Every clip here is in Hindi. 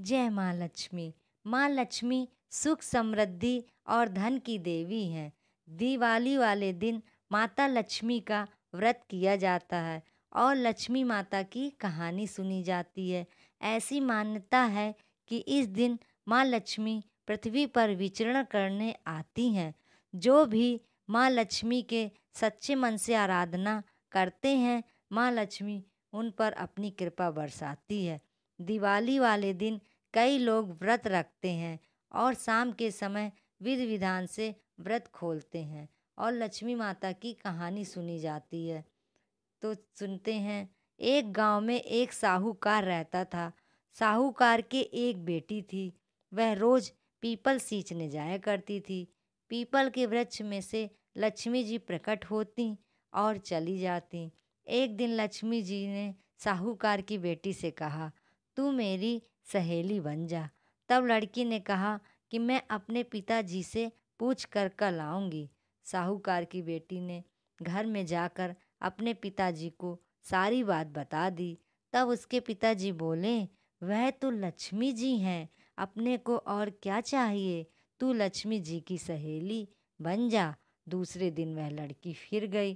जय माँ लक्ष्मी। माँ लक्ष्मी सुख समृद्धि और धन की देवी हैं। दिवाली वाले दिन माता लक्ष्मी का व्रत किया जाता है और लक्ष्मी माता की कहानी सुनी जाती है। ऐसी मान्यता है कि इस दिन माँ लक्ष्मी पृथ्वी पर विचरण करने आती हैं। जो भी माँ लक्ष्मी के सच्चे मन से आराधना करते हैं, माँ लक्ष्मी उन पर अपनी कृपा बरसाती है। दिवाली वाले दिन कई लोग व्रत रखते हैं और शाम के समय विधि विधान से व्रत खोलते हैं और लक्ष्मी माता की कहानी सुनी जाती है। तो सुनते हैं। एक गांव में एक साहूकार रहता था। साहूकार के एक बेटी थी। वह रोज पीपल सींचने जाया करती थी। पीपल के वृक्ष में से लक्ष्मी जी प्रकट होती और चली जाती। एक दिन लक्ष्मी जी ने साहूकार की बेटी से कहा, तू मेरी सहेली बन जा। तब लड़की ने कहा कि मैं अपने पिताजी से पूछ कर लाऊंगी। साहूकार की बेटी ने घर में जाकर अपने पिताजी को सारी बात बता दी। तब उसके पिताजी बोले, वह तो लक्ष्मी जी हैं, अपने को और क्या चाहिए, तू लक्ष्मी जी की सहेली बन जा। दूसरे दिन वह लड़की फिर गई।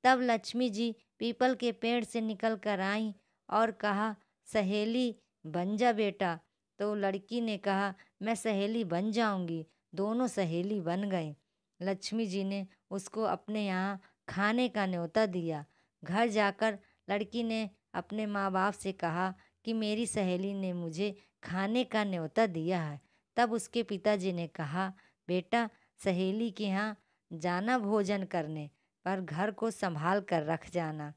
तब लक्ष्मी जी पीपल के पेड़ से निकल कर आई और कहा, सहेली बन जा बेटा। तो लड़की ने कहा, मैं सहेली बन जाऊंगी। दोनों सहेली बन गई। लक्ष्मी जी ने उसको अपने यहाँ खाने का न्योता दिया। घर जाकर लड़की ने अपने माँ बाप से कहा कि मेरी सहेली ने मुझे खाने का न्योता दिया है। तब उसके पिताजी ने कहा, बेटा सहेली के यहाँ जाना भोजन करने, पर घर को संभाल कर रख जाना।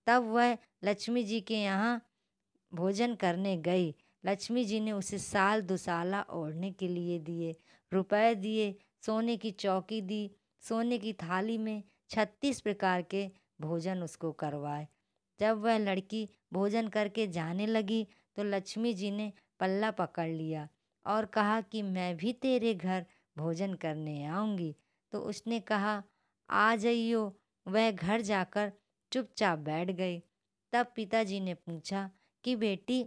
तब वह लक्ष्मी जी के यहाँ भोजन करने गई। लक्ष्मी जी ने उसे साल दुसाला ओढ़ने के लिए दिए, रुपए दिए, सोने की चौकी दी, सोने की थाली में 36 प्रकार के भोजन उसको करवाए। जब वह लड़की भोजन करके जाने लगी तो लक्ष्मी जी ने पल्ला पकड़ लिया और कहा कि मैं भी तेरे घर भोजन करने आऊँगी। तो उसने कहा, आ जाइयो। वह घर जाकर चुपचाप बैठ गई। तब पिताजी ने पूछा कि बेटी,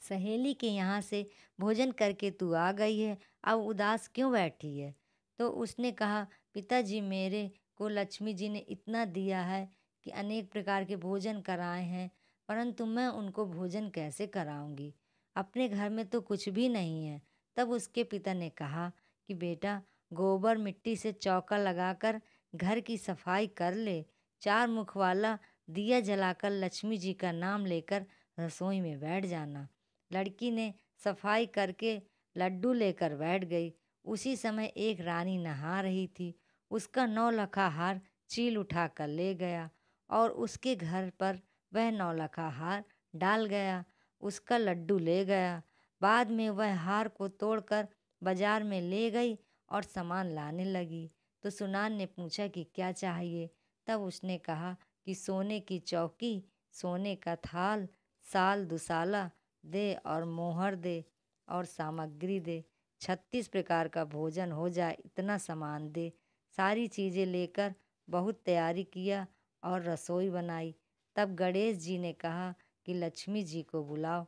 सहेली के यहाँ से भोजन करके तू आ गई है, अब उदास क्यों बैठी है? तो उसने कहा, पिताजी मेरे को लक्ष्मी जी ने इतना दिया है कि अनेक प्रकार के भोजन कराए हैं, परंतु मैं उनको भोजन कैसे कराऊंगी? अपने घर में तो कुछ भी नहीं है। तब उसके पिता ने कहा कि बेटा, गोबर मिट्टी से चौका लगाकर घर की सफाई कर ले। 4 मुख वाला दिया जलाकर लक्ष्मी जी का नाम लेकर रसोई में बैठ जाना। लड़की ने सफाई करके लड्डू लेकर बैठ गई। उसी समय एक रानी नहा रही थी। उसका 9 लखा हार चील उठा कर ले गया और उसके घर पर वह 9 लखा हार डाल गया। उसका लड्डू ले गया। बाद में वह हार को तोड़कर बाजार में ले गई और सामान लाने लगी। तो सुनार ने पूछा कि क्या चाहिए? तब उसने कहा कि सोने की चौकी, सोने का थाल, साल दुसाला दे और मोहर दे और सामग्री दे। 36 प्रकार का भोजन हो जाए इतना सामान दे। सारी चीज़ें लेकर बहुत तैयारी किया और रसोई बनाई। तब गणेश जी ने कहा कि लक्ष्मी जी को बुलाओ।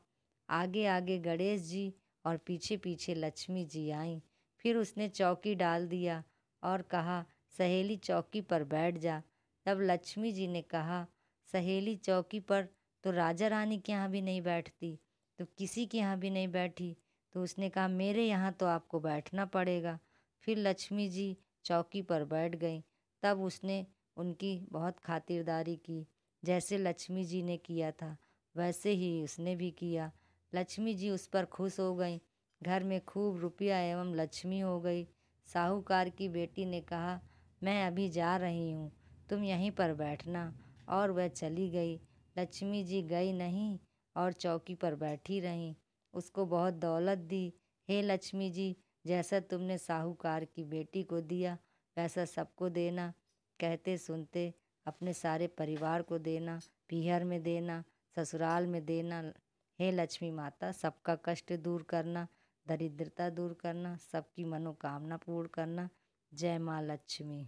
आगे आगे गणेश जी और पीछे पीछे लक्ष्मी जी आईं। फिर उसने चौकी डाल दिया और कहा, सहेली चौकी पर बैठ जा। तब लक्ष्मी जी ने कहा, सहेली चौकी पर तो राजा रानी के यहाँ भी नहीं बैठती, तो किसी के यहाँ भी नहीं बैठी। तो उसने कहा, मेरे यहाँ तो आपको बैठना पड़ेगा। फिर लक्ष्मी जी चौकी पर बैठ गई। तब उसने उनकी बहुत खातिरदारी की। जैसे लक्ष्मी जी ने किया था वैसे ही उसने भी किया। लक्ष्मी जी उस पर खुश हो गई। घर में खूब रुपया एवं लक्ष्मी हो गई। साहूकार की बेटी ने कहा, मैं अभी जा रही हूँ, तुम यहीं पर बैठना। और वह चली गई। लक्ष्मी जी गई नहीं और चौकी पर बैठी रहीं। उसको बहुत दौलत दी। हे लक्ष्मी जी, जैसा तुमने साहूकार की बेटी को दिया वैसा सबको देना। कहते सुनते अपने सारे परिवार को देना, पीहर में देना, ससुराल में देना। हे लक्ष्मी माता, सबका कष्ट दूर करना, दरिद्रता दूर करना, सबकी मनोकामना पूर्ण करना। जय माँ लक्ष्मी।